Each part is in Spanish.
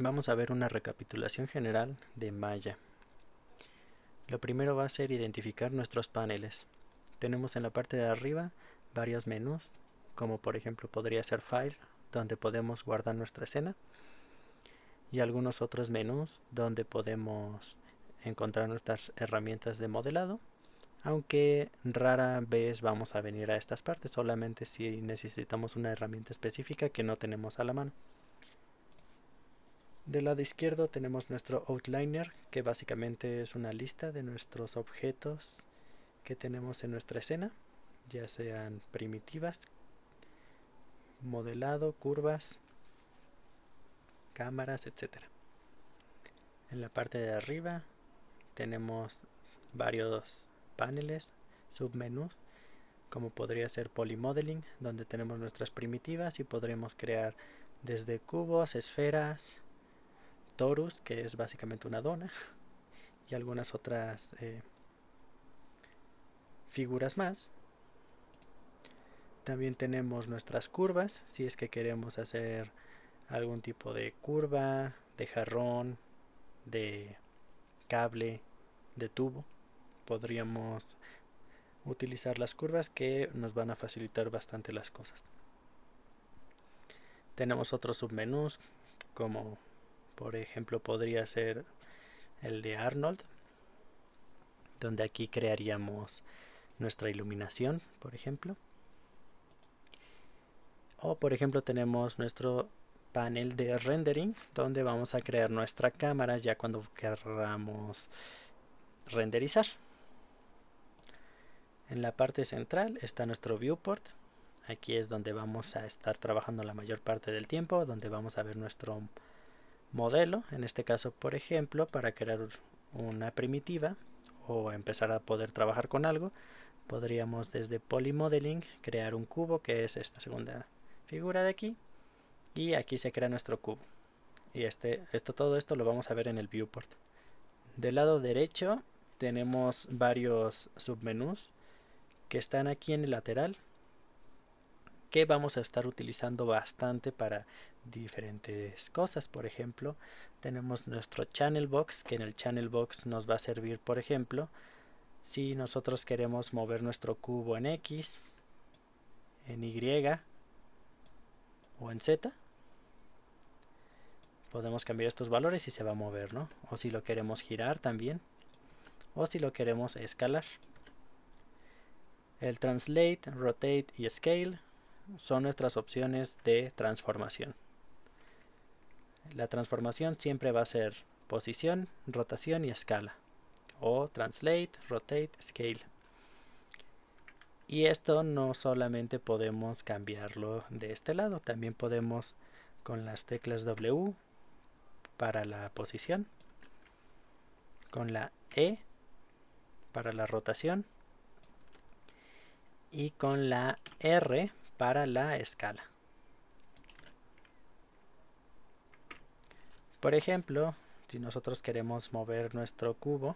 Vamos a ver una recapitulación general de Maya. Lo primero va a ser identificar nuestros paneles. Tenemos en la parte de arriba varios menús, como por ejemplo podría ser File, donde podemos guardar nuestra escena, y algunos otros menús donde podemos encontrar nuestras herramientas de modelado, aunque rara vez vamos a venir a estas partes, solamente si necesitamos una herramienta específica que no tenemos a la mano. Del lado izquierdo tenemos nuestro outliner, que básicamente es una lista de nuestros objetos que tenemos en nuestra escena, ya sean primitivas, modelado, curvas, cámaras, etc. En la parte de arriba tenemos varios paneles, submenús, como podría ser Polymodeling, donde tenemos nuestras primitivas y podremos crear desde cubos, esferas, torus, que es básicamente una dona, y algunas otras figuras más. También tenemos nuestras curvas, si es que queremos hacer algún tipo de curva, de jarrón, de cable, de tubo. Podríamos utilizar las curvas que nos van a facilitar bastante las cosas. Tenemos otros submenús, como por ejemplo podría ser el de Arnold, donde aquí crearíamos nuestra iluminación, por ejemplo. O por ejemplo tenemos nuestro panel de rendering, donde vamos a crear nuestra cámara ya cuando queramos renderizar. En la parte central está nuestro viewport. Aquí es donde vamos a estar trabajando la mayor parte del tiempo, donde vamos a ver nuestro modelo. En este caso, por ejemplo, para crear una primitiva o empezar a poder trabajar con algo, podríamos desde Polymodeling crear un cubo, que es esta segunda figura de aquí, y aquí se crea nuestro cubo. Y todo esto lo vamos a ver en el viewport. Del lado derecho tenemos varios submenús que están aquí en el lateral, que vamos a estar utilizando bastante para diferentes cosas. Por ejemplo, tenemos nuestro channel box, que en el channel box nos va a servir, por ejemplo, si nosotros queremos mover nuestro cubo en X, en Y o en Z, podemos cambiar estos valores y se va a mover, ¿no? O si lo queremos girar también, o si lo queremos escalar. El Translate, Rotate y Scale son nuestras opciones de transformación. La transformación siempre va a ser posición, rotación y escala, o Translate, Rotate, Scale. Y esto no solamente podemos cambiarlo de este lado, también podemos con las teclas W para la posición, con la E para la rotación y con la R para la escala. Por ejemplo, si nosotros queremos mover nuestro cubo,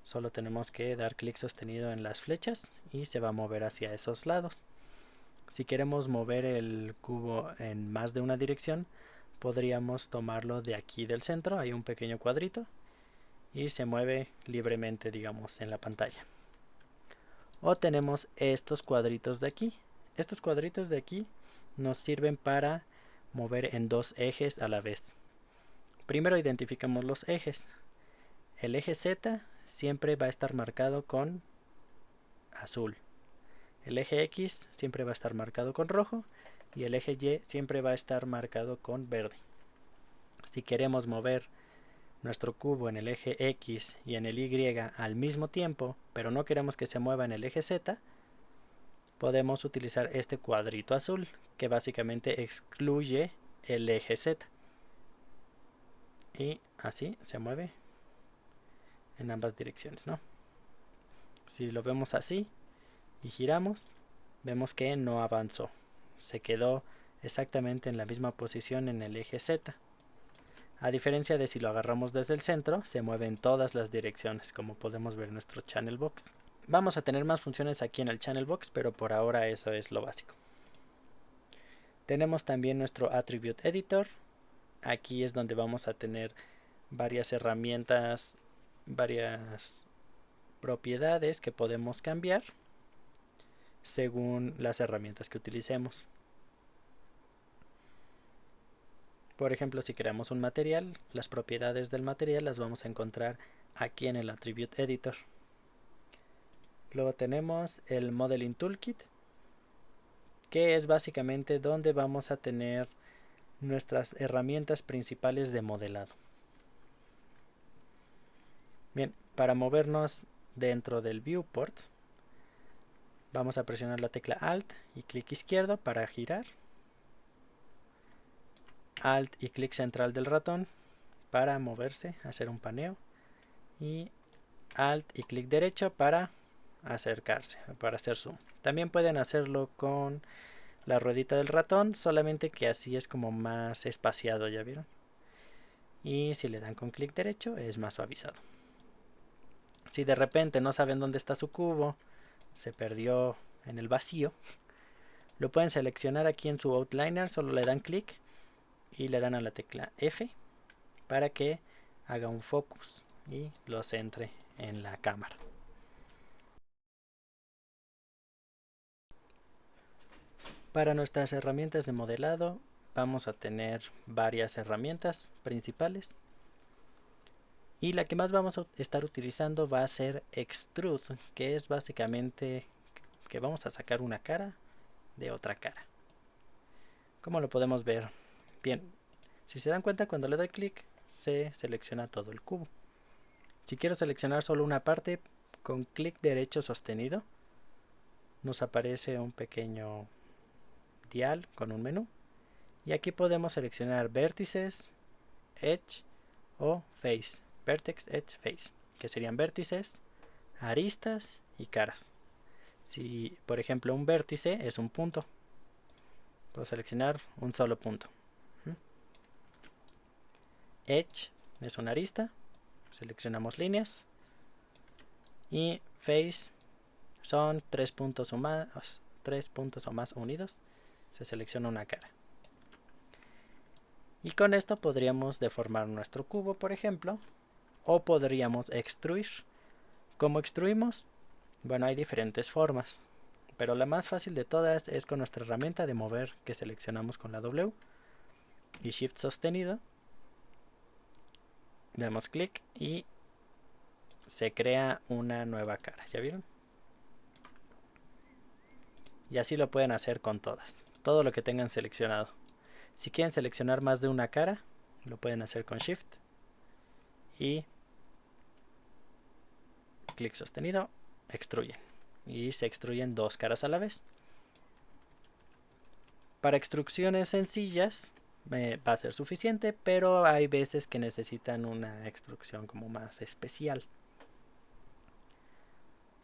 solo tenemos que dar clic sostenido en las flechas y se va a mover hacia esos lados. Si queremos mover el cubo en más de una dirección, podríamos tomarlo de aquí del centro, hay un pequeño cuadrito y se mueve libremente, digamos, en la pantalla. O tenemos estos cuadritos de aquí. Estos cuadritos de aquí nos sirven para mover en dos ejes a la vez. Primero identificamos los ejes. El eje Z siempre va a estar marcado con azul. El eje X siempre va a estar marcado con rojo y el eje Y siempre va a estar marcado con verde. Si queremos mover nuestro cubo en el eje X y en el Y al mismo tiempo, pero no queremos que se mueva en el eje Z, podemos utilizar este cuadrito azul, que básicamente excluye el eje Z. Y así se mueve en ambas direcciones, ¿no? Si lo vemos así y giramos, vemos que no avanzó. Se quedó exactamente en la misma posición en el eje Z. A diferencia de si lo agarramos desde el centro, se mueve en todas las direcciones, como podemos ver en nuestro channel box. Vamos a tener más funciones aquí en el channel box, pero por ahora eso es lo básico. Tenemos también nuestro Attribute Editor, aquí es donde vamos a tener varias herramientas, varias propiedades que podemos cambiar según las herramientas que utilicemos. Por ejemplo, si creamos un material, las propiedades del material las vamos a encontrar aquí en el Attribute Editor. Luego tenemos el Modeling Toolkit, que es básicamente donde vamos a tener nuestras herramientas principales de modelado. Bien, para movernos dentro del viewport, vamos a presionar la tecla Alt y clic izquierdo para girar. Alt y clic central del ratón para moverse, hacer un paneo. Y Alt y clic derecho para acercarse, para hacer zoom. También pueden hacerlo con la ruedita del ratón, solamente que así es como más espaciado, ¿ya vieron? Y si le dan con clic derecho es más suavizado. Si de repente no saben dónde está su cubo, se perdió en el vacío, lo pueden seleccionar aquí en su outliner, solo le dan clic y le dan a la tecla F para que haga un focus y lo centre en la cámara. Para nuestras herramientas de modelado vamos a tener varias herramientas principales y la que más vamos a estar utilizando va a ser Extrude, que es básicamente que vamos a sacar una cara de otra cara. ¿Cómo lo podemos ver? Bien, si se dan cuenta, cuando le doy clic se selecciona todo el cubo. Si quiero seleccionar solo una parte, con clic derecho sostenido nos aparece un pequeño dial con un menú y aquí podemos seleccionar vértices, edge o face, vertex, edge, face, que serían vértices, aristas y caras. Si por ejemplo un vértice es un punto, puedo seleccionar un solo punto. Edge es una arista, seleccionamos líneas, y face son tres puntos o más unidos, se selecciona una cara. Y con esto podríamos deformar nuestro cubo, por ejemplo, o podríamos extruir. ¿Cómo extruimos? Bueno, hay diferentes formas, pero la más fácil de todas es con nuestra herramienta de mover que seleccionamos con la W y Shift sostenido. Damos clic y se crea una nueva cara, ¿ya vieron? Y así lo pueden hacer con todas, todo lo que tengan seleccionado. Si quieren seleccionar más de una cara, lo pueden hacer con Shift y clic sostenido, extruyen. Y se extruyen dos caras a la vez. Para extrusiones sencillas va a ser suficiente, pero hay veces que necesitan una extrusión como más especial.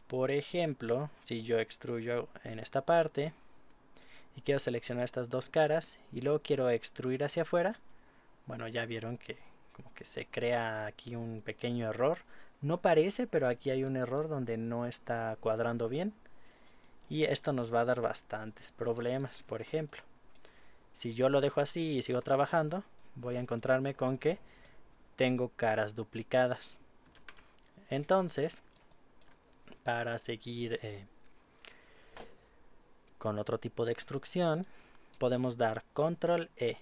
Por ejemplo, si yo extruyo en esta parte y quiero seleccionar estas dos caras y luego quiero extruir hacia afuera, bueno, ya vieron que como que se crea aquí un pequeño error. No parece, pero aquí hay un error donde no está cuadrando bien y esto nos va a dar bastantes problemas. Por ejemplo, si yo lo dejo así y sigo trabajando, voy a encontrarme con que tengo caras duplicadas. Entonces, para seguir con otro tipo de extrusión, podemos dar Control E.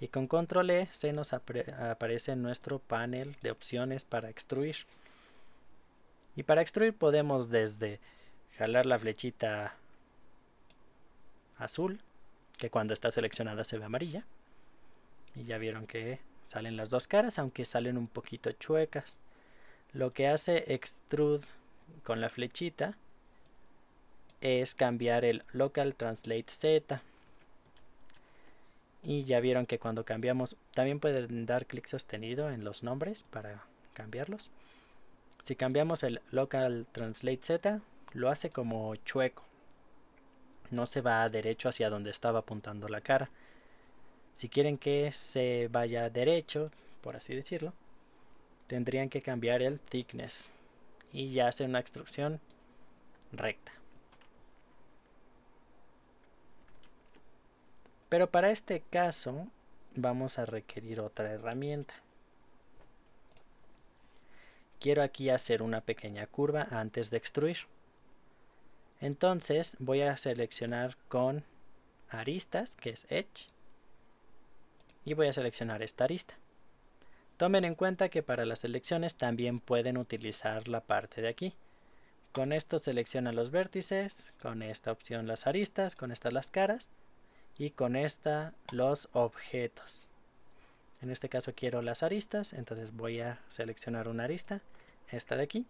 Y con Control E se nos aparece nuestro panel de opciones para extruir. Y para extruir podemos desde jalar la flechita azul, que cuando está seleccionada se ve amarilla. Y ya vieron que salen las dos caras, aunque salen un poquito chuecas. Lo que hace Extrude con la flechita es cambiar el Local Translate Z. Y ya vieron que cuando cambiamos, también pueden dar clic sostenido en los nombres para cambiarlos. Si cambiamos el Local Translate Z, lo hace como chueco. No se va derecho hacia donde estaba apuntando la cara. Si quieren que se vaya derecho, por así decirlo, tendrían que cambiar el thickness y ya hace una extrusión recta. Pero para este caso vamos a requerir otra herramienta. Quiero aquí hacer una pequeña curva antes de extruir. Entonces voy a seleccionar con aristas, que es Edge, y voy a seleccionar esta arista. Tomen en cuenta que para las selecciones también pueden utilizar la parte de aquí. Con esto seleccionan los vértices, con esta opción las aristas, con esta las caras y con esta los objetos. En este caso quiero las aristas, entonces voy a seleccionar una arista, esta de aquí.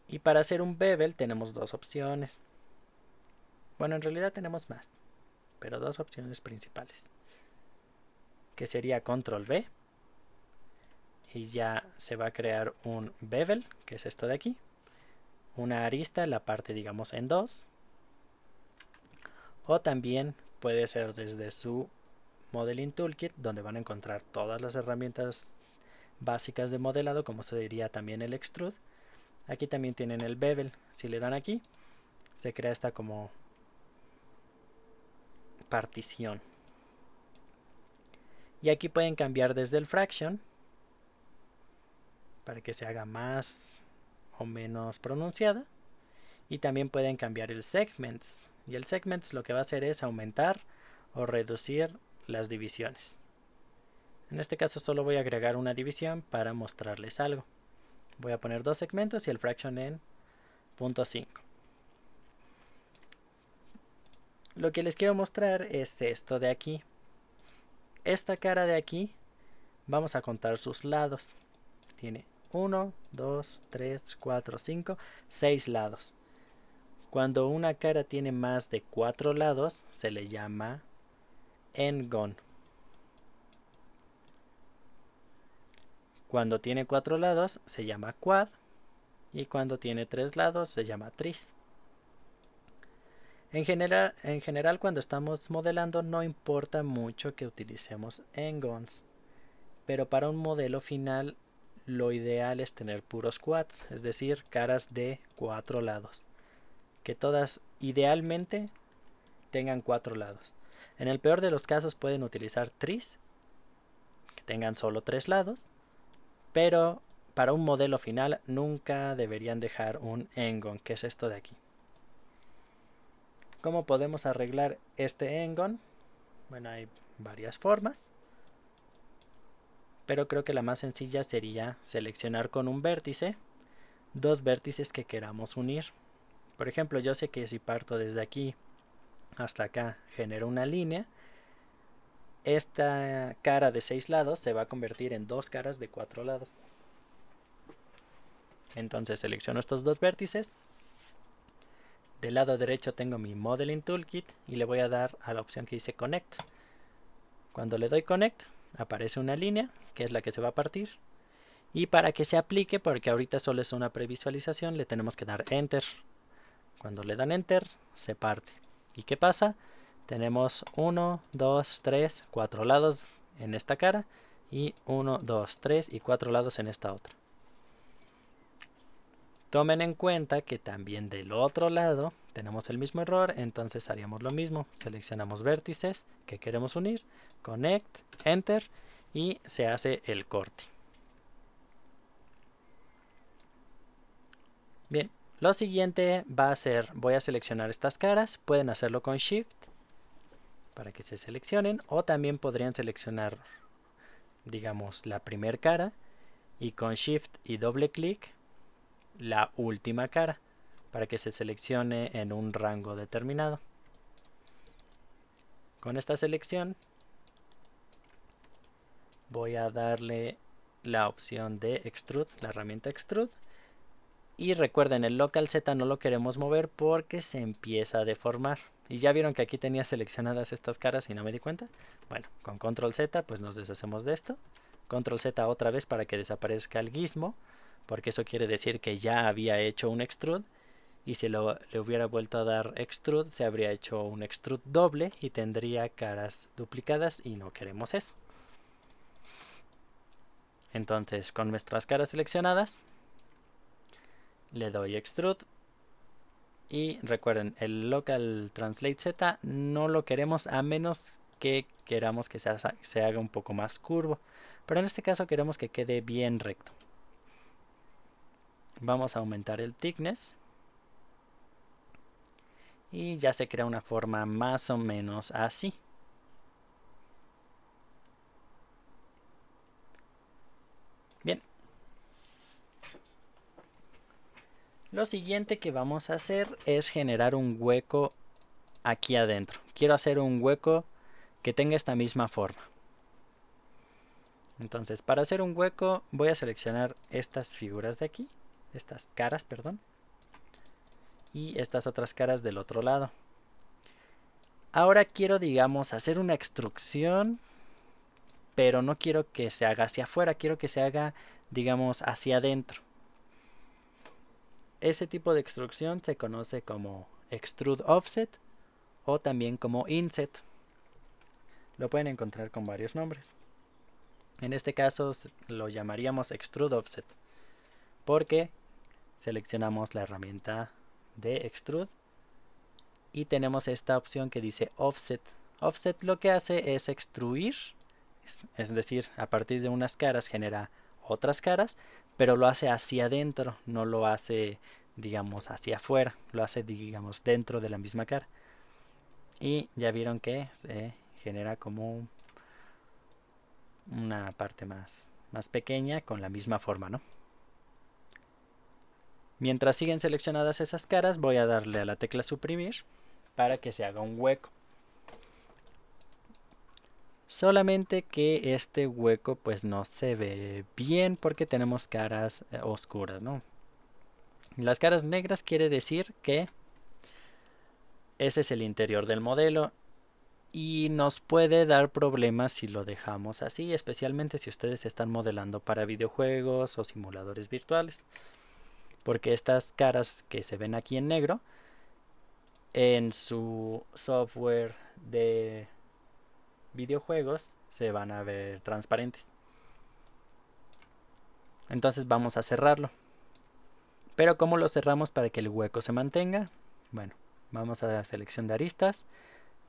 Y para hacer un bevel tenemos dos opciones. Bueno, en realidad tenemos más, pero dos opciones principales. Que sería control V. Y ya se va a crear un bevel, que es esto de aquí. Una arista, la parte digamos en dos. O también puede ser desde su Modeling Toolkit, donde van a encontrar todas las herramientas básicas de modelado, como se diría también el extrude. Aquí también tienen el bevel. Si le dan aquí, se crea esta como partición. Y aquí pueden cambiar desde el fraction para que se haga más o menos pronunciada. Y también pueden cambiar el segments. Y el segments lo que va a hacer es aumentar o reducir las divisiones. En este caso solo voy a agregar una división para mostrarles algo. Voy a poner dos segmentos y el fraction en 0.5. Lo que les quiero mostrar es esto de aquí. Esta cara de aquí vamos a contar sus lados. Tiene 1, 2, 3, 4, 5, 6 lados. Cuando una cara tiene más de 4 lados se le llama n-gon. Cuando tiene 4 lados se llama quad. Y cuando tiene 3 lados se llama tris. En general cuando estamos modelando no importa mucho que utilicemos n-gons. Pero para un modelo final lo ideal es tener puros quads, es decir, caras de 4 lados. Que todas idealmente tengan 4 lados. En el peor de los casos pueden utilizar tris, que tengan solo 3 lados. Pero para un modelo final nunca deberían dejar un n-gon, que es esto de aquí. ¿Cómo podemos arreglar este n-gon? Bueno, hay varias formas. Pero creo que la más sencilla sería seleccionar con un vértice dos vértices que queramos unir. Por ejemplo, yo sé que si parto desde aquí hasta acá genero una línea. Esta cara de 6 lados se va a convertir en dos caras de 4 lados. Entonces selecciono estos dos vértices. Del lado derecho tengo mi Modeling Toolkit y le voy a dar a la opción que dice Connect. Cuando le doy Connect aparece una línea que es la que se va a partir. Y para que se aplique, porque ahorita solo es una previsualización, le tenemos que dar Enter. Cuando le dan Enter se parte. ¿Y qué pasa? Tenemos 1, 2, 3, 4 lados en esta cara y 1, 2, 3 y 4 lados en esta otra. Tomen en cuenta que también del otro lado tenemos el mismo error, entonces haríamos lo mismo. Seleccionamos vértices que queremos unir, Connect, Enter y se hace el corte. Bien, lo siguiente va a ser, voy a seleccionar estas caras, pueden hacerlo con Shift para que se seleccionen o también podrían seleccionar, digamos, la primera cara y con Shift y doble clic la última cara para que se seleccione en un rango determinado. Con esta selección voy a darle la opción de Extrude, la herramienta Extrude. Y recuerden, el Local Z no lo queremos mover porque se empieza a deformar. Y ya vieron que aquí tenía seleccionadas estas caras y no me di cuenta. Bueno, con Control Z pues nos deshacemos de esto. Control Z otra vez para que desaparezca el gizmo, porque eso quiere decir que ya había hecho un extrude. Y si le hubiera vuelto a dar extrude, se habría hecho un extrude doble y tendría caras duplicadas y no queremos eso. Entonces, con nuestras caras seleccionadas, le doy extrude. Y recuerden, el local translate Z no lo queremos a menos que queramos que se haga un poco más curvo. Pero en este caso queremos que quede bien recto. Vamos a aumentar el thickness. Y ya se crea una forma más o menos así. Bien. Lo siguiente que vamos a hacer es generar un hueco aquí adentro. Quiero hacer un hueco que tenga esta misma forma. Entonces, para hacer un hueco voy a seleccionar estas figuras de aquí. Estas caras, perdón. Y estas otras caras del otro lado. Ahora quiero, digamos, hacer una extrusión, pero no quiero que se haga hacia afuera, quiero que se haga, digamos, hacia adentro. Ese tipo de extrusión se conoce como extrude offset o también como inset. Lo pueden encontrar con varios nombres. En este caso lo llamaríamos extrude offset porque seleccionamos la herramienta de extrude y tenemos esta opción que dice offset. Offset lo que hace es extruir, es decir, a partir de unas caras genera otras caras, pero lo hace hacia adentro, no lo hace, digamos, hacia afuera, lo hace, digamos, dentro de la misma cara. Y ya vieron que se genera como una parte más pequeña con la misma forma, ¿no? Mientras siguen seleccionadas esas caras, voy a darle a la tecla suprimir para que se haga un hueco. Solamente que este hueco pues no se ve bien porque tenemos caras oscuras, ¿no? Las caras negras quiere decir que ese es el interior del modelo y nos puede dar problemas si lo dejamos así, especialmente si ustedes están modelando para videojuegos o simuladores virtuales. Porque estas caras que se ven aquí en negro, en su software de videojuegos se van a ver transparentes. Entonces vamos a cerrarlo. Pero ¿cómo lo cerramos para que el hueco se mantenga? Bueno, vamos a la selección de aristas.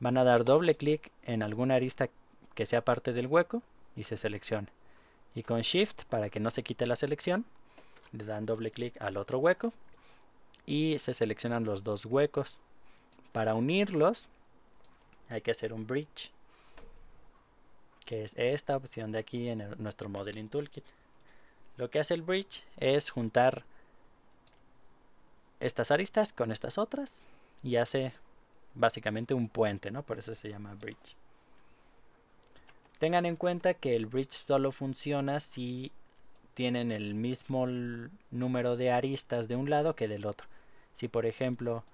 Van a dar doble clic en alguna arista que sea parte del hueco y se selecciona. Y con Shift, para que no se quite la selección, le dan doble clic al otro hueco y se seleccionan los dos huecos. Para unirlos hay que hacer un bridge, que es esta opción de aquí en nuestro Modeling Toolkit. Lo que hace el bridge es juntar estas aristas con estas otras y hace básicamente un puente, ¿no? Por eso se llama bridge. Tengan en cuenta que el bridge solo funciona si tienen el mismo número de aristas de un lado que del otro. Si por ejemplo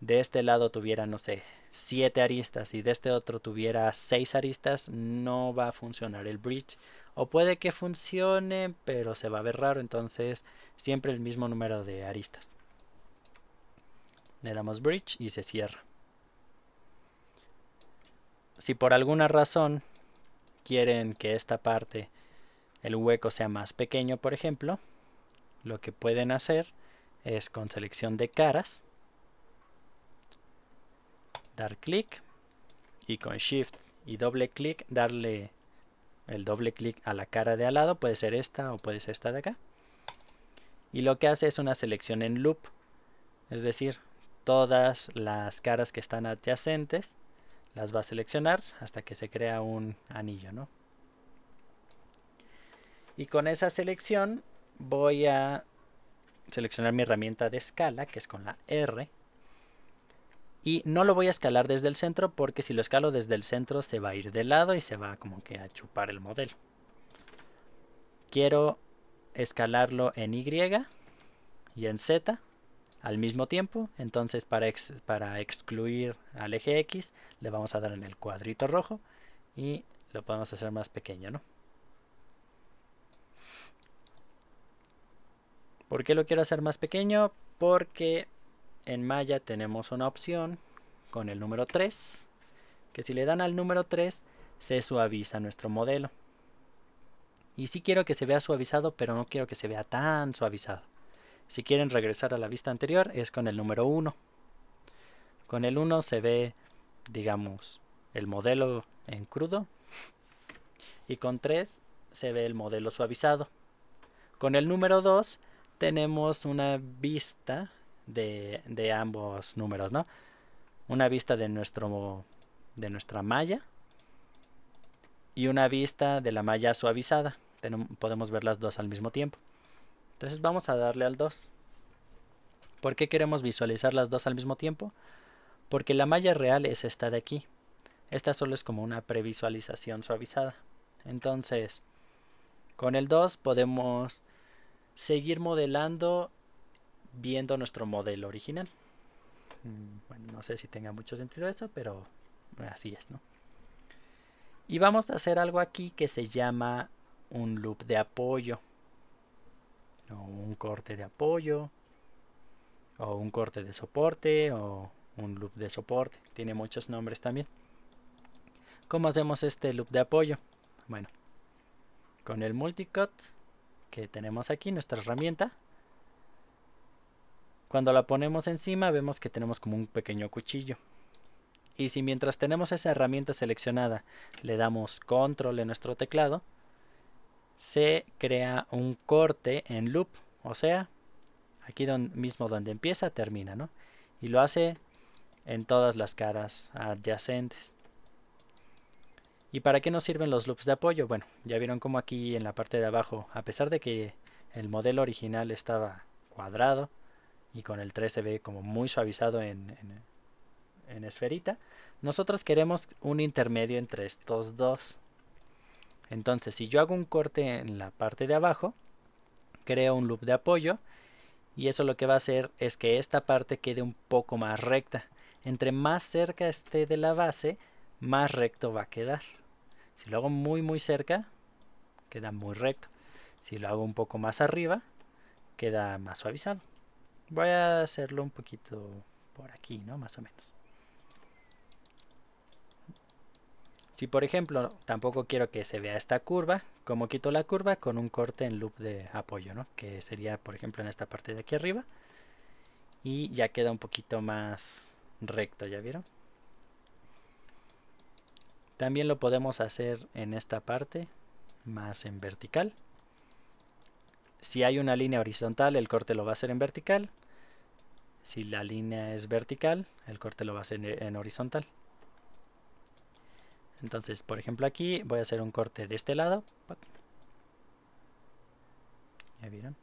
de este lado tuviera, no sé, 7 aristas y de este otro tuviera 6 aristas, no va a funcionar el bridge. O puede que funcione, pero se va a ver raro, entonces siempre el mismo número de aristas. Le damos bridge y se cierra. Si por alguna razón quieren que esta parte, el hueco sea más pequeño, por ejemplo, lo que pueden hacer es con selección de caras, dar clic y con Shift y doble clic darle el doble clic a la cara de al lado, puede ser esta o puede ser esta de acá. Y lo que hace es una selección en loop, es decir, todas las caras que están adyacentes las va a seleccionar hasta que se crea un anillo, ¿no? Y con esa selección voy a seleccionar mi herramienta de escala, que es con la R. Y no lo voy a escalar desde el centro porque si lo escalo desde el centro se va a ir de lado y se va como que a chupar el modelo. Quiero escalarlo en Y y en Z al mismo tiempo. Entonces para excluir al eje X le vamos a dar en el cuadrito rojo y lo podemos hacer más pequeño, ¿no? ¿Por qué lo quiero hacer más pequeño? Porque en Maya tenemos una opción con el número 3, que si le dan al número 3 se suaviza nuestro modelo. Y sí quiero que se vea suavizado, pero no quiero que se vea tan suavizado. Si quieren regresar a la vista anterior es con el número 1. Con el 1 se ve, digamos, el modelo en crudo. Y con 3 se ve el modelo suavizado. Con el número 2 tenemos una vista de ambos números, ¿no? Una vista de nuestra malla y una vista de la malla suavizada. Podemos ver las dos al mismo tiempo. Entonces vamos a darle al 2. ¿Por qué queremos visualizar las dos al mismo tiempo? Porque la malla real es esta de aquí. Esta solo es como una previsualización suavizada. Entonces, con el 2 podemos seguir modelando viendo nuestro modelo original. Bueno, no sé si tenga mucho sentido eso, pero así es, ¿no? Y vamos a hacer algo aquí que se llama un loop de apoyo, o un corte de apoyo, o un corte de soporte, o un loop de soporte. Tiene muchos nombres también. ¿Cómo hacemos este loop de apoyo? Bueno, con el multicut que tenemos aquí, nuestra herramienta, cuando la ponemos encima vemos que tenemos como un pequeño cuchillo. Y si mientras tenemos esa herramienta seleccionada le damos control en nuestro teclado, se crea un corte en loop, o sea, aquí mismo donde empieza termina, ¿no? Y lo hace en todas las caras adyacentes. ¿Y para qué nos sirven los loops de apoyo? Bueno, ya vieron como aquí en la parte de abajo, a pesar de que el modelo original estaba cuadrado y con el 3 se ve como muy suavizado en esferita, nosotros queremos un intermedio entre estos dos. Entonces, si yo hago un corte en la parte de abajo, creo un loop de apoyo y eso lo que va a hacer es que esta parte quede un poco más recta. Entre más cerca esté de la base, más recto va a quedar. Si lo hago muy cerca, queda muy recto. Si lo hago un poco más arriba, queda más suavizado. Voy a hacerlo un poquito por aquí, ¿no? Más o menos. Si por ejemplo tampoco quiero que se vea esta curva, como quito la curva con un corte en loop de apoyo, ¿no? Que sería por ejemplo en esta parte de aquí arriba. Y ya queda un poquito más recto, ¿ya vieron? También lo podemos hacer en esta parte, más en vertical. Si hay una línea horizontal, el corte lo va a hacer en vertical. Si la línea es vertical, el corte lo va a hacer en horizontal. Entonces, por ejemplo, aquí voy a hacer un corte de este lado. ¿Ya vieron?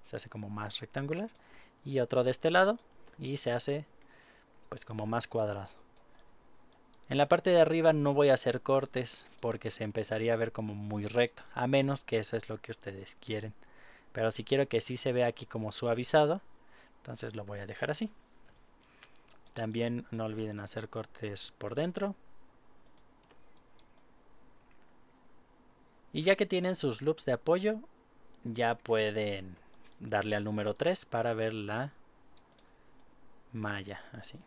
Se hace como más rectangular. Y otro de este lado y se hace pues como más cuadrado. En la parte de arriba no voy a hacer cortes porque se empezaría a ver como muy recto, a menos que eso es lo que ustedes quieren. Pero si quiero que sí se vea aquí como suavizado, entonces lo voy a dejar así. También no olviden hacer cortes por dentro. Y ya que tienen sus loops de apoyo, ya pueden darle al número 3 para ver la malla, así.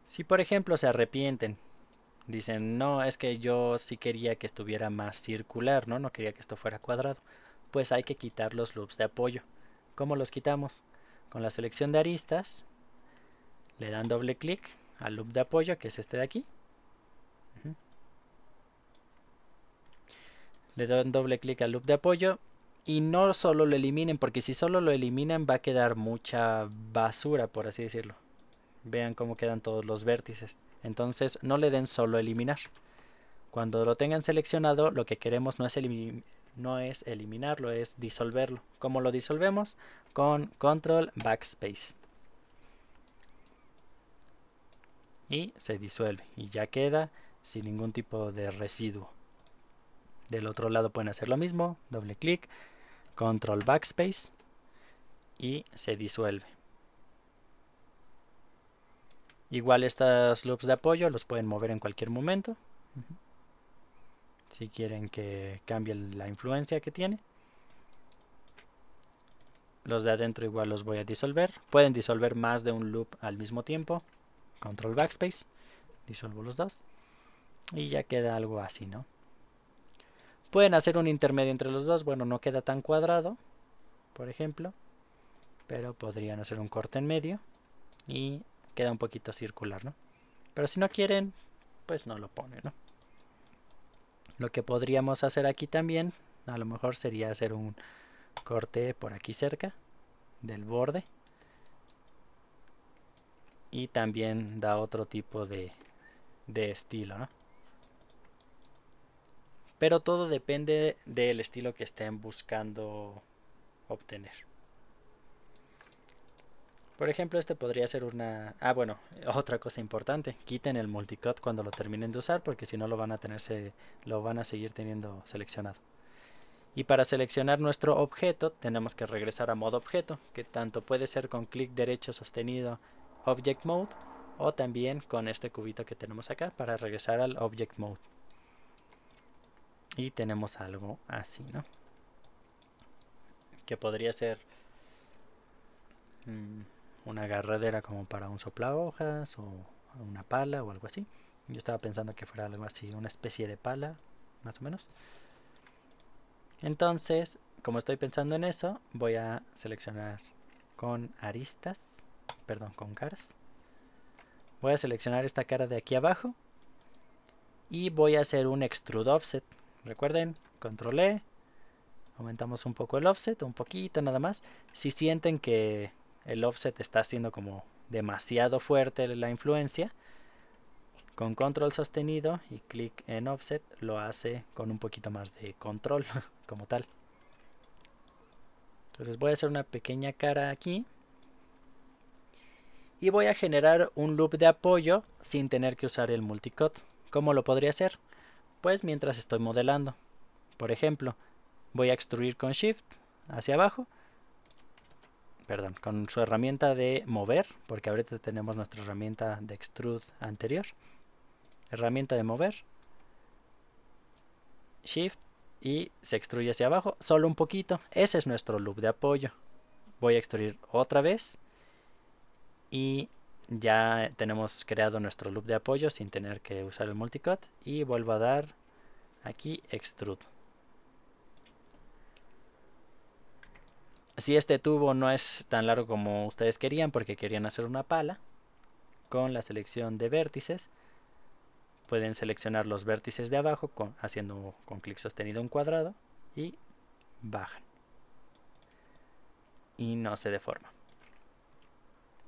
Si por ejemplo se arrepienten, dicen, no, es que yo sí quería que estuviera más circular, ¿no? No quería que esto fuera cuadrado. Pues hay que quitar los loops de apoyo. ¿Cómo los quitamos? Con la selección de aristas, le dan doble clic al loop de apoyo, que es este de aquí. Le dan doble clic al loop de apoyo y no solo lo eliminen, porque si solo lo eliminan va a quedar mucha basura, por así decirlo. Vean cómo quedan todos los vértices. Entonces no le den solo eliminar. Cuando lo tengan seleccionado, lo que queremos no es eliminarlo, es disolverlo. ¿Cómo lo disolvemos? Con control backspace. Y se disuelve. Y ya queda sin ningún tipo de residuo. Del otro lado pueden hacer lo mismo. Doble clic, control backspace. Y se disuelve. Igual estos loops de apoyo los pueden mover en cualquier momento. Si quieren que cambie la influencia que tiene. Los de adentro igual los voy a disolver. Pueden disolver más de un loop al mismo tiempo. Control backspace. Disuelvo los dos. Y ya queda algo así, ¿no? Pueden hacer un intermedio entre los dos. Bueno, no queda tan cuadrado, por ejemplo. Pero podrían hacer un corte en medio. y queda un poquito circular, ¿no? Pero si no quieren, pues no lo ponen, ¿no? Lo que podríamos hacer aquí también, a lo mejor sería hacer un corte por aquí cerca del borde. Y también da otro tipo de estilo, ¿no? Pero todo depende del estilo que estén buscando obtener. Por ejemplo, este podría ser una... Ah, bueno, otra cosa importante. Quiten el multicut cuando lo terminen de usar, porque si no lo van a seguir teniendo seleccionado. Y para seleccionar nuestro objeto, tenemos que regresar a modo objeto, que tanto puede ser con clic derecho sostenido Object Mode, o también con este cubito que tenemos acá para regresar al Object Mode. Y tenemos algo así, ¿no? Que podría ser una agarradera como para un soplahojas o una pala o algo así. Yo estaba pensando que fuera algo así, una especie de pala, más o menos. Entonces, como estoy pensando en eso, voy a seleccionar con aristas, perdón, con caras. Voy a seleccionar esta cara de aquí abajo y voy a hacer un extrude offset. Recuerden, control E, aumentamos un poco el offset, un poquito nada más. Si sienten que el offset está haciendo como demasiado fuerte la influencia, con control sostenido y clic en offset lo hace con un poquito más de control como tal. Entonces voy a hacer una pequeña cara aquí y voy a generar un loop de apoyo sin tener que usar el multicut. ¿Cómo lo podría hacer? Pues mientras estoy modelando. Por ejemplo, voy a extruir con Shift hacia abajo, perdón, con su herramienta de mover, porque ahorita tenemos nuestra herramienta de extrude anterior. Herramienta de mover, Shift y se extruye hacia abajo, solo un poquito. Ese es nuestro loop de apoyo. Voy a extruir otra vez y ya tenemos creado nuestro loop de apoyo sin tener que usar el multicut. Y vuelvo a dar aquí extrude. Si este tubo no es tan largo como ustedes querían, porque querían hacer una pala, con la selección de vértices pueden seleccionar los vértices de abajo haciendo con clic sostenido un cuadrado y bajan y no se deforma.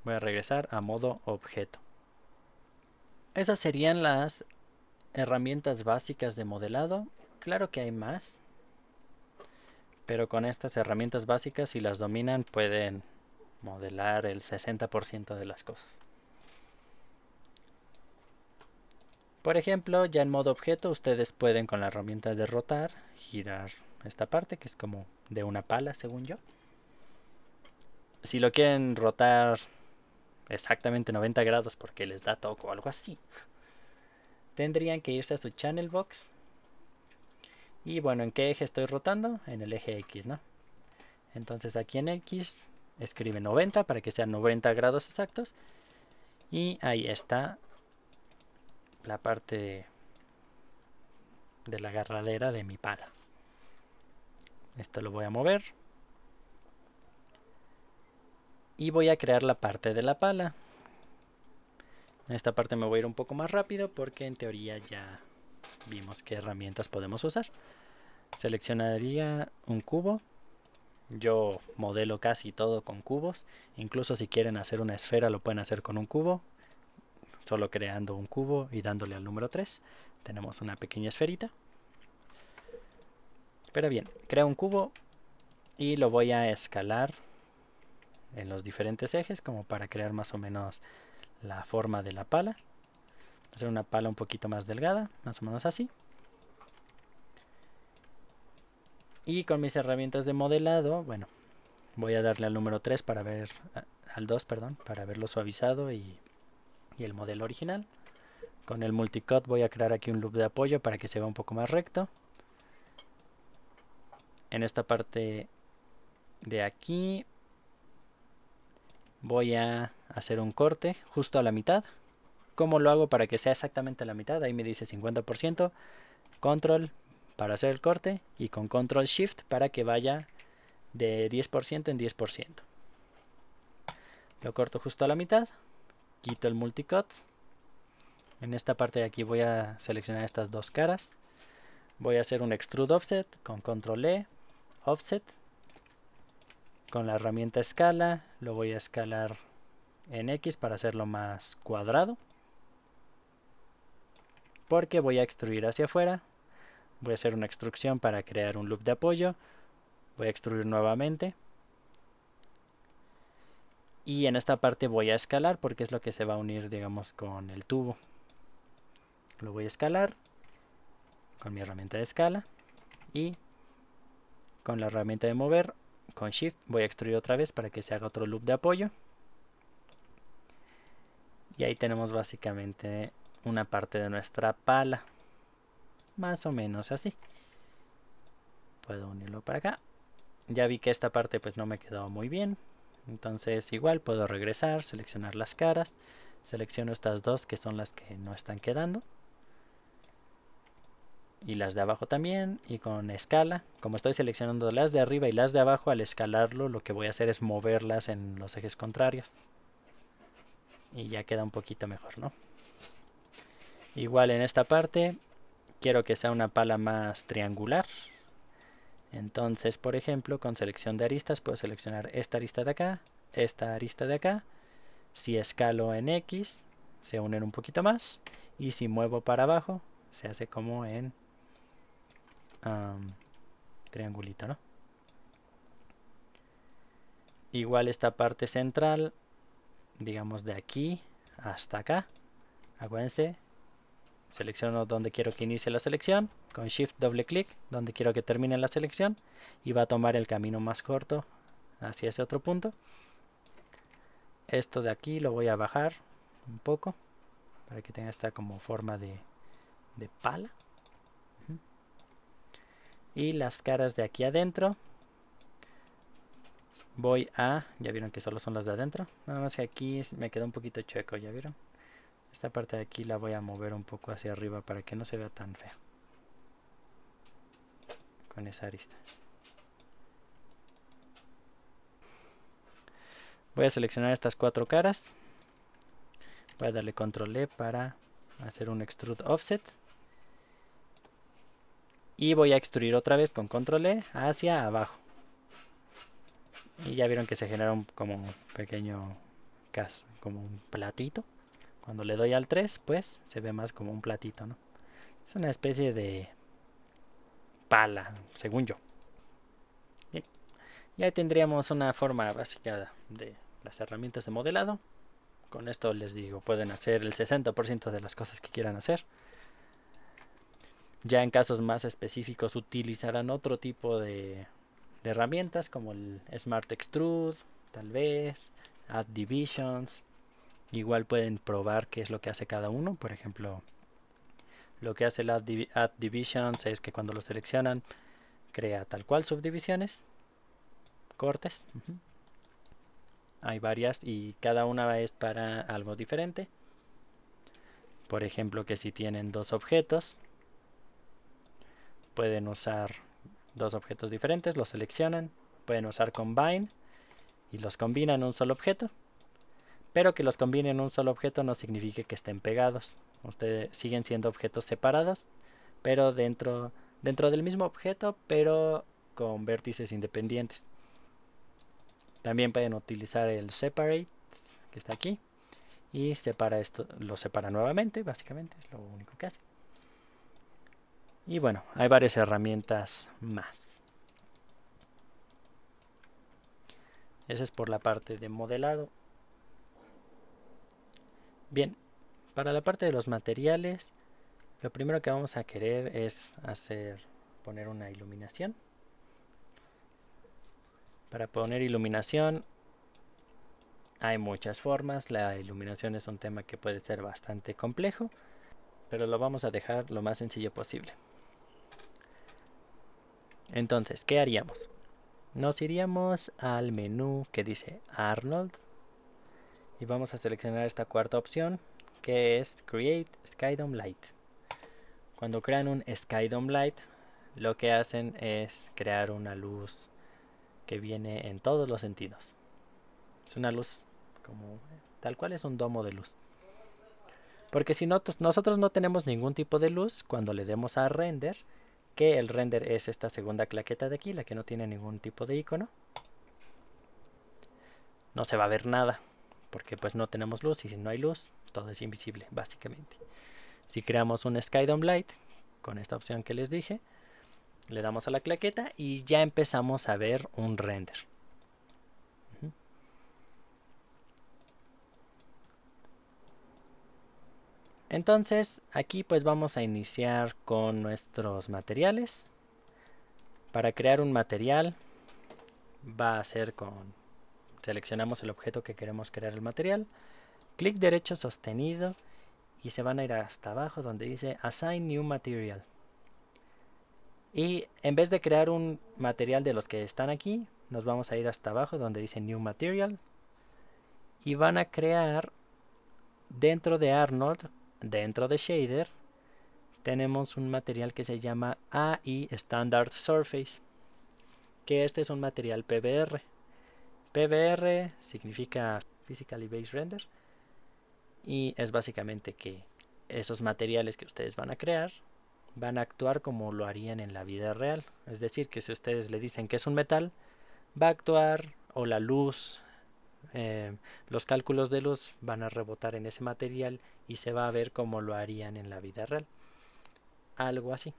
Voy a regresar a modo objeto. Esas serían las herramientas básicas de modelado. Claro que hay más, pero con estas herramientas básicas, si las dominan, pueden modelar el 60% de las cosas. Por ejemplo, ya en modo objeto, ustedes pueden con la herramienta de rotar girar esta parte, que es como de una pala, según yo. Si lo quieren rotar exactamente 90 grados porque les da toque o algo así, tendrían que irse a su channel box. Y bueno, ¿en qué eje estoy rotando? En el eje X, ¿no? Entonces aquí en X escribe 90 para que sean 90 grados exactos. Y ahí está la parte de la agarradera de mi pala. Esto lo voy a mover. Y voy a crear la parte de la pala. En esta parte me voy a ir un poco más rápido porque en teoría ya vimos qué herramientas podemos usar. Seleccionaría un cubo. Yo modelo casi todo con cubos. Incluso si quieren hacer una esfera lo pueden hacer con un cubo. Solo creando un cubo y dándole al número 3. Tenemos una pequeña esferita. Pero bien, creo un cubo y lo voy a escalar en los diferentes ejes como para crear más o menos la forma de la pala. Hacer una pala un poquito más delgada, más o menos así. Y con mis herramientas de modelado, bueno, voy a darle al número 3 para ver, al 2, perdón, para verlo suavizado y el modelo original. Con el multicut voy a crear aquí un loop de apoyo para que se vea un poco más recto. En esta parte de aquí voy a hacer un corte justo a la mitad. ¿Cómo lo hago para que sea exactamente a la mitad? Ahí me dice 50%. Control para hacer el corte y con control shift para que vaya de 10% en 10%. Lo corto justo a la mitad quito el multicut. En esta parte de aquí voy a seleccionar estas dos caras. Voy a hacer un extrude offset con control E, offset. Con la herramienta escala lo voy a escalar en X para hacerlo más cuadrado. Porque voy a extruir hacia afuera. Voy a hacer una extrusión para crear un loop de apoyo. Voy a extruir nuevamente. Y en esta parte voy a escalar porque es lo que se va a unir, digamos, con el tubo. Lo voy a escalar con mi herramienta de escala. Y con la herramienta de mover, con Shift, voy a extruir otra vez para que se haga otro loop de apoyo. Y ahí tenemos básicamente una parte de nuestra pala. Más o menos así. Puedo unirlo para acá. Ya vi que esta parte pues no me quedó muy bien. Entonces igual puedo regresar, seleccionar las caras. Selecciono estas dos que son las que no están quedando. Y las de abajo también. Y con escala, como estoy seleccionando las de arriba y las de abajo, al escalarlo lo que voy a hacer es moverlas en los ejes contrarios. Y ya queda un poquito mejor, ¿no? Igual en esta parte quiero que sea una pala más triangular. Entonces, por ejemplo, con selección de aristas puedo seleccionar esta arista de acá, esta arista de acá. Si escalo en X, se unen un poquito más. Y si muevo para abajo, se hace como en triangulito, ¿no? Igual esta parte central, digamos de aquí hasta acá. Acuérdense, selecciono donde quiero que inicie la selección. Con Shift doble clic, donde quiero que termine la selección. Y va a tomar el camino más corto hacia ese otro punto. Esto de aquí lo voy a bajar un poco para que tenga esta como forma de pala. Y las caras de aquí adentro voy a... Ya vieron que solo son las de adentro. Nada más que aquí me quedó un poquito chueco, ¿ya vieron? Esta parte de aquí la voy a mover un poco hacia arriba para que no se vea tan feo. Con esa arista. Voy a seleccionar estas cuatro caras. Voy a darle control E para hacer un extrude offset. Y voy a extruir otra vez con control E hacia abajo. Y ya vieron que se genera como un pequeño como un platito. Cuando le doy al 3, pues se ve más como un platito, ¿no? Es una especie de pala, según yo. Bien. Y ahí tendríamos una forma básica de las herramientas de modelado. Con esto les digo, pueden hacer el 60% de las cosas que quieran hacer. Ya en casos más específicos utilizarán otro tipo de herramientas como el Smart Extrude, tal vez, Add Divisions. Igual pueden probar qué es lo que hace cada uno. Por ejemplo, lo que hace el Add Divisions es que cuando lo seleccionan crea tal cual subdivisiones, cortes. Hay varias y cada una es para algo diferente. Por ejemplo, que si tienen dos objetos, pueden usar dos objetos diferentes, los seleccionan, pueden usar Combine y los combinan en un solo objeto. Pero que los combinen en un solo objeto no significa que estén pegados. Ustedes siguen siendo objetos separados, pero dentro del mismo objeto, pero con vértices independientes. También pueden utilizar el Separate, que está aquí, y lo separa nuevamente, básicamente, es lo único que hace. Y bueno, hay varias herramientas más. Esa es por la parte de modelado. Bien, para la parte de los materiales, lo primero que vamos a querer es poner una iluminación. Para poner iluminación hay muchas formas. La iluminación es un tema que puede ser bastante complejo, pero lo vamos a dejar lo más sencillo posible. Entonces, ¿qué haríamos? Nos iríamos al menú que dice Arnold y vamos a seleccionar esta cuarta opción que es Create Skydome Light. Cuando crean un Skydome Light, lo que hacen es crear una luz que viene en todos los sentidos. Es una luz como tal cual es un domo de luz. Porque si no, nosotros no tenemos ningún tipo de luz cuando le demos a render, que el render es esta segunda claqueta de aquí, la que no tiene ningún tipo de icono. No se va a ver nada, porque pues no tenemos luz, y si no hay luz, todo es invisible, básicamente. Si creamos un SkyDome Light, con esta opción que les dije, le damos a la claqueta y ya empezamos a ver un render. Entonces aquí pues vamos a iniciar con nuestros materiales. Para crear un material va a ser seleccionamos el objeto que queremos crear el material, clic derecho sostenido y se van a ir hasta abajo donde dice Assign New Material. Y en vez de crear un material de los que están aquí, nos vamos a ir hasta abajo donde dice New Material y van a crear dentro de Arnold, dentro de Shader, tenemos un material que se llama AI Standard Surface, que este es un material PBR. PBR significa Physically Based Render y es básicamente que esos materiales que ustedes van a crear van a actuar como lo harían en la vida real. Es decir, que si ustedes le dicen que es un metal, va a actuar, o la luz, los cálculos de luz van a rebotar en ese material y se va a ver como lo harían en la vida real. Algo así.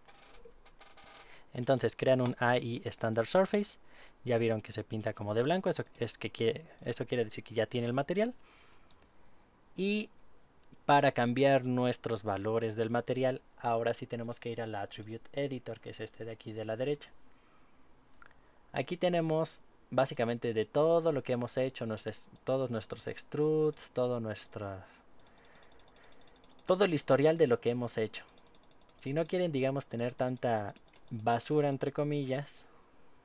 Entonces crean un AI Standard Surface. Ya vieron que se pinta como de blanco. Eso quiere decir que ya tiene el material. Y para cambiar nuestros valores del material, ahora sí tenemos que ir al Attribute Editor, que es este de aquí de la derecha. Aquí tenemos básicamente de todo lo que hemos hecho, todos nuestros extrudes, todo el historial de lo que hemos hecho. Si no quieren, digamos, tener tanta basura, entre comillas,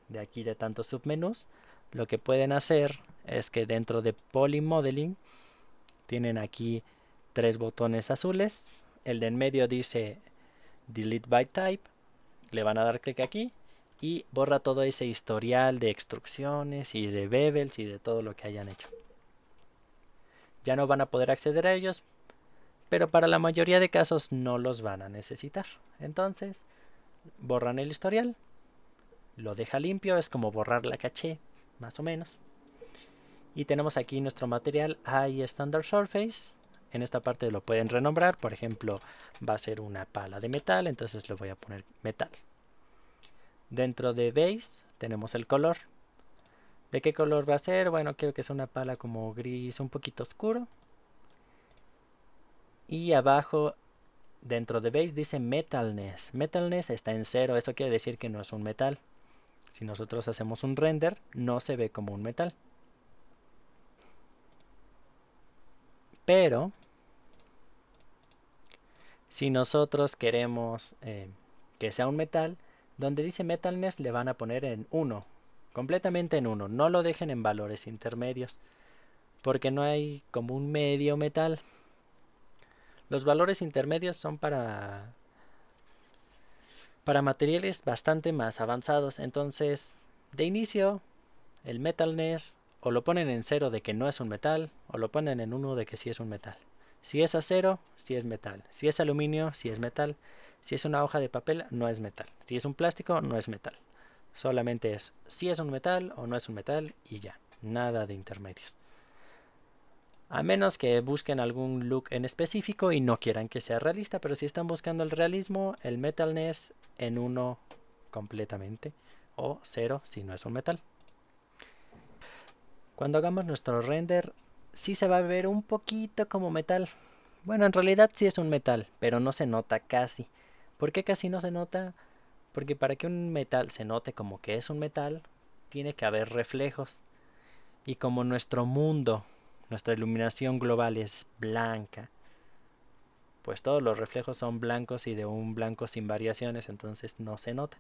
de aquí de tantos submenús, lo que pueden hacer es que dentro de Poly Modeling tienen aquí 3 botones azules. El de en medio dice Delete by Type. Le van a dar clic aquí y borra todo ese historial de extrusiones y de bevels y de todo lo que hayan hecho. Ya no van a poder acceder a ellos, pero para la mayoría de casos no los van a necesitar. Entonces, borran el historial, lo deja limpio, es como borrar la caché, más o menos. Y tenemos aquí nuestro material AI Standard Surface. En esta parte lo pueden renombrar, por ejemplo, va a ser una pala de metal, entonces le voy a poner metal. Dentro de Base tenemos el color. ¿De qué color va a ser? Bueno, quiero que sea una pala como gris un poquito oscuro. Y abajo, dentro de Base dice Metalness. Metalness está en 0, eso quiere decir que no es un metal. Si nosotros hacemos un render, no se ve como un metal. Pero si nosotros queremos que sea un metal, donde dice Metalness le van a poner en 1, completamente en 1. No lo dejen en valores intermedios, porque no hay como un medio metal. Los valores intermedios son para materiales bastante más avanzados. Entonces, de inicio, el Metalness o lo ponen en 0 de que no es un metal, o lo ponen en 1 de que sí es un metal. Si es acero, sí es metal. Si es aluminio, sí es metal. Si es una hoja de papel, no es metal. Si es un plástico, no es metal. Solamente es si es un metal o no es un metal y ya. Nada de intermedios. A menos que busquen algún look en específico y no quieran que sea realista, pero si están buscando el realismo, el Metalness en 1 completamente, o 0 si no es un metal. Cuando hagamos nuestro render, sí se va a ver un poquito como metal. Bueno, en realidad sí es un metal, pero no se nota casi. ¿Por qué casi no se nota? Porque para que un metal se note como que es un metal, tiene que haber reflejos. Y como nuestro mundo, nuestra iluminación global es blanca, pues todos los reflejos son blancos y de un blanco sin variaciones, entonces no se nota.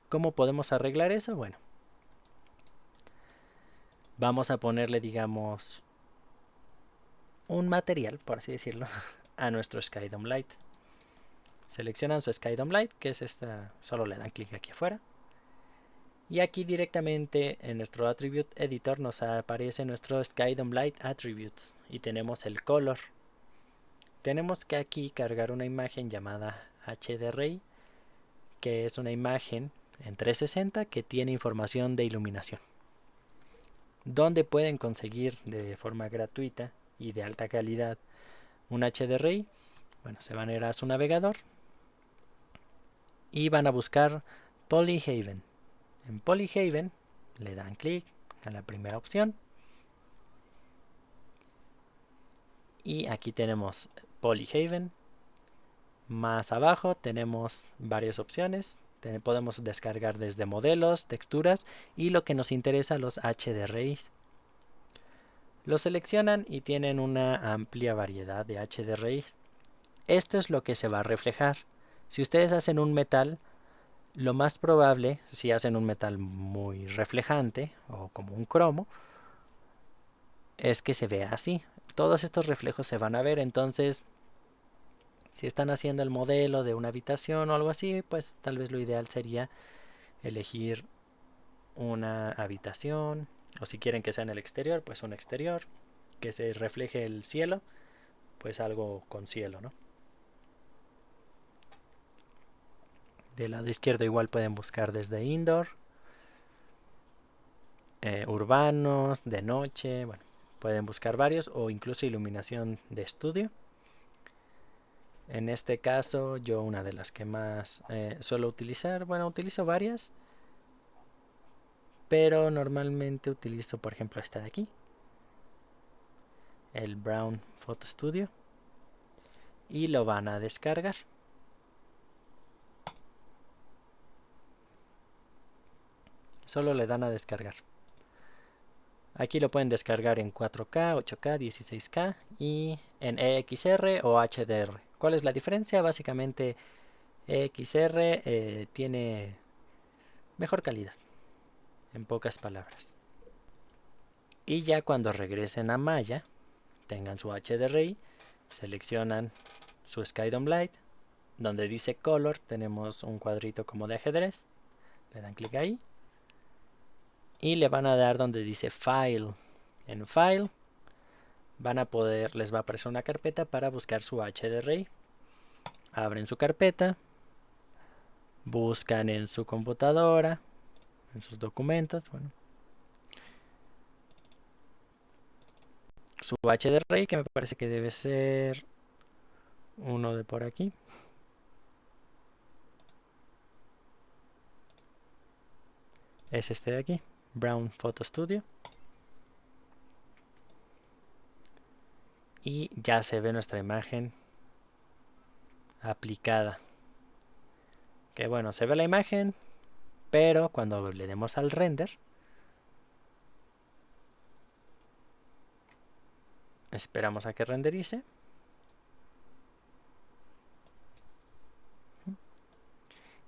¿Cómo podemos arreglar eso? Bueno, vamos a ponerle, digamos, un material, por así decirlo, a nuestro SkyDome Light. Seleccionan su SkyDome Light, que es esta, solo le dan clic aquí afuera. Y aquí directamente en nuestro Attribute Editor nos aparece nuestro SkyDome Light Attributes y tenemos el color. Tenemos que aquí cargar una imagen llamada HDRI, que es una imagen en 360 que tiene información de iluminación. ¿Dónde pueden conseguir de forma gratuita y de alta calidad un HDRI? Bueno, se van a ir a su navegador y van a buscar Polyhaven. En Polyhaven le dan clic a la primera opción y aquí tenemos Polyhaven. Más abajo tenemos varias opciones. Podemos descargar desde modelos, texturas y lo que nos interesa, los HDRIs. Los seleccionan y tienen una amplia variedad de HDRIs. Esto es lo que se va a reflejar. Si ustedes hacen un metal, lo más probable, si hacen un metal muy reflejante o como un cromo, es que se vea así. Todos estos reflejos se van a ver, entonces si están haciendo el modelo de una habitación o algo así, pues tal vez lo ideal sería elegir una habitación, o si quieren que sea en el exterior, pues un exterior, que se refleje el cielo, pues algo con cielo, ¿no? Del lado izquierdo igual pueden buscar desde indoor, urbanos, de noche, bueno, pueden buscar varios o incluso iluminación de estudio. En este caso yo una de las que más suelo utilizar, bueno, utilizo varias, pero normalmente utilizo por ejemplo esta de aquí, el Brown Photo Studio, y lo van a descargar. Solo le dan a descargar. Aquí lo pueden descargar en 4K, 8K, 16K y en EXR o HDR. ¿Cuál es la diferencia? Básicamente EXR tiene mejor calidad, en pocas palabras. Y ya cuando regresen a Maya, tengan su HDRI, seleccionan su SkyDome Light, donde dice Color, tenemos un cuadrito como de ajedrez, le dan clic ahí y le van a dar donde dice File. En File les va a aparecer una carpeta para buscar su HDRI. Abren su carpeta, buscan en su computadora, en sus documentos, bueno, su HDRI, que me parece que debe ser uno de por aquí. Es este de aquí, Brown Photo Studio. Y ya se ve nuestra imagen aplicada. Que bueno, se ve la imagen, pero cuando le demos al render, esperamos a que renderice.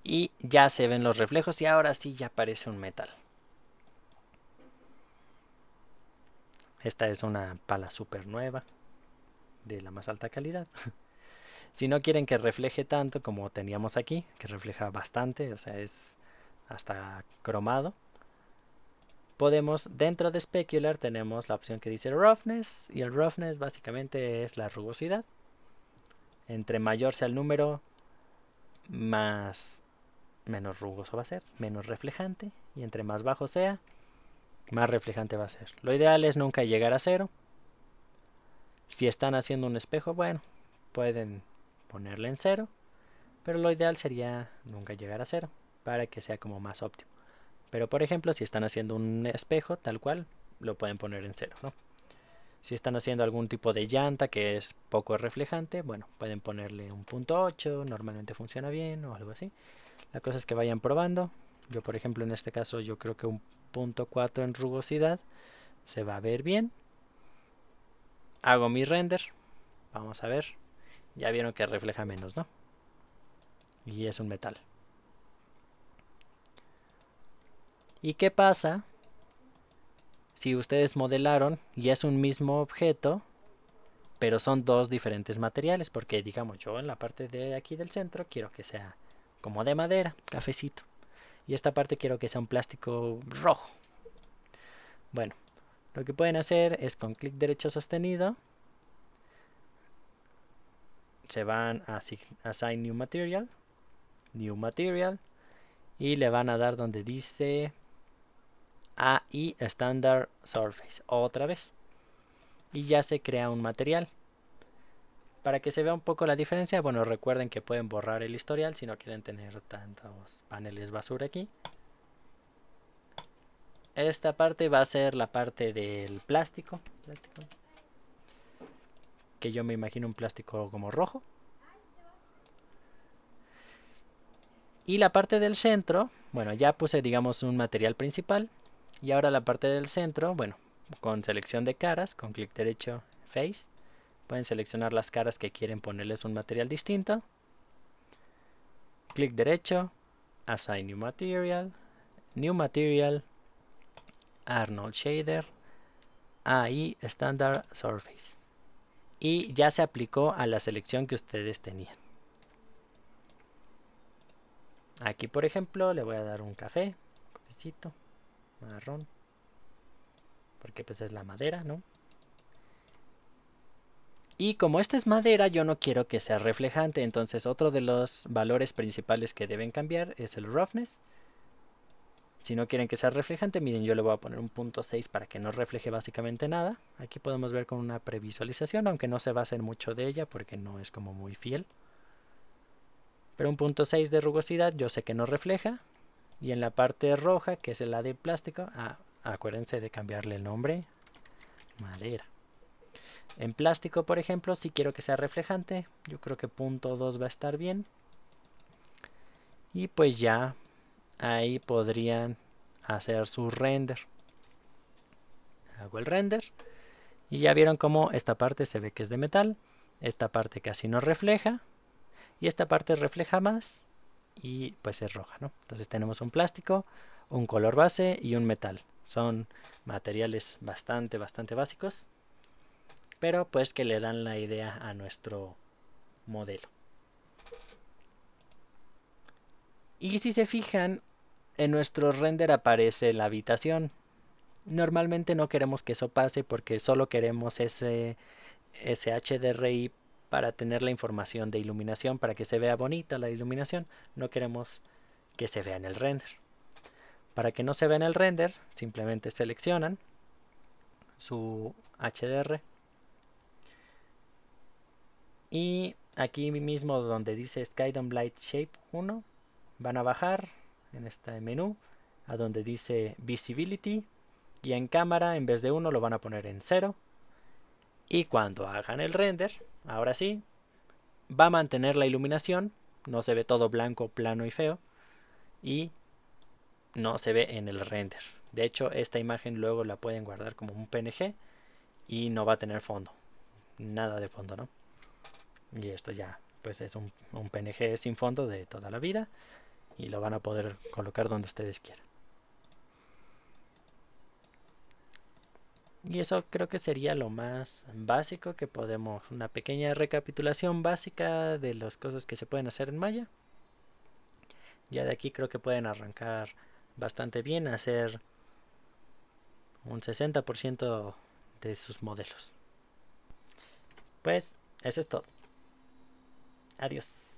Y ya se ven los reflejos y ahora sí ya parece un metal. Esta es una pala súper nueva, de la más alta calidad. Si no quieren que refleje tanto como teníamos aquí, que refleja bastante, o sea, es hasta cromado, podemos, dentro de Specular tenemos la opción que dice Roughness, y el Roughness básicamente es la rugosidad. Entre mayor sea el número, menos rugoso va a ser, menos reflejante, y entre más bajo sea, más reflejante va a ser. Lo ideal es nunca llegar a 0. Si están haciendo un espejo, bueno, pueden ponerle en 0, pero lo ideal sería nunca llegar a 0 para que sea como más óptimo. Pero por ejemplo, si están haciendo un espejo tal cual, lo pueden poner en 0, ¿no? Si están haciendo algún tipo de llanta que es poco reflejante, bueno, pueden ponerle un .8, normalmente funciona bien o algo así. La cosa es que vayan probando. Yo por ejemplo en este caso yo creo que un .4 en rugosidad se va a ver bien. Hago mi render, vamos a ver. Ya vieron que refleja menos, ¿no? Y es un metal. ¿Y qué pasa si ustedes modelaron y es un mismo objeto, pero son dos diferentes materiales? Porque digamos yo en la parte de aquí del centro quiero que sea como de madera, cafecito. Y esta parte quiero que sea un plástico rojo. Bueno, lo que pueden hacer es con clic derecho sostenido. Se van a Assign New Material. New Material. Y le van a dar donde dice AI Standard Surface. Otra vez. Y ya se crea un material. Para que se vea un poco la diferencia, bueno, recuerden que pueden borrar el historial si no quieren tener tantos paneles basura aquí. Esta parte va a ser la parte del plástico. Que yo me imagino un plástico como rojo. Y la parte del centro, bueno, ya puse digamos un material principal. Y ahora la parte del centro, bueno, con selección de caras, con clic derecho, Face. Pueden seleccionar las caras que quieren ponerles un material distinto. Clic derecho, Assign New Material, New Material, Arnold Shader, AI Standard Surface. Y ya se aplicó a la selección que ustedes tenían. Aquí por ejemplo le voy a dar un café, cafecito, marrón, porque pues es la madera, ¿no? Y como esta es madera, yo no quiero que sea reflejante, entonces otro de los valores principales que deben cambiar es el roughness. Si no quieren que sea reflejante, miren, yo le voy a poner un punto 6 para que no refleje básicamente nada. Aquí podemos ver con una previsualización, aunque no se basa en mucho de ella porque no es como muy fiel. Pero un punto 6 de rugosidad yo sé que no refleja. Y en la parte roja, que es la de plástico, acuérdense de cambiarle el nombre, madera. En plástico, por ejemplo, si quiero que sea reflejante, yo creo que punto 2 va a estar bien. Y pues ya ahí podrían hacer su render. Hago el render y ya vieron cómo esta parte se ve que es de metal, esta parte casi no refleja y esta parte refleja más y pues es roja, ¿no? Entonces tenemos un plástico, un color base y un metal. Son materiales bastante básicos, pero pues que le dan la idea a nuestro modelo. Y si se fijan, en nuestro render aparece la habitación. Normalmente no queremos que eso pase porque solo queremos ese HDRI para tener la información de iluminación, para que se vea bonita la iluminación. No queremos que se vea en el render. Para que no se vea en el render, simplemente seleccionan su HDR y aquí mismo donde dice Skydome Light Shape 1 van a bajar en este menú a donde dice Visibility y en cámara en vez de 1 lo van a poner en 0 y cuando hagan el render, ahora sí, va a mantener la iluminación, no se ve todo blanco, plano y feo y no se ve en el render. De hecho, esta imagen luego la pueden guardar como un PNG y no va a tener fondo, nada de fondo, ¿no? Y esto ya pues es un PNG sin fondo de toda la vida y lo van a poder colocar donde ustedes quieran. Y eso creo que sería lo más básico que podemos, una pequeña recapitulación básica de las cosas que se pueden hacer en Maya. Ya de aquí creo que pueden arrancar bastante bien a hacer un 60% de sus modelos. Pues eso es todo. Adiós.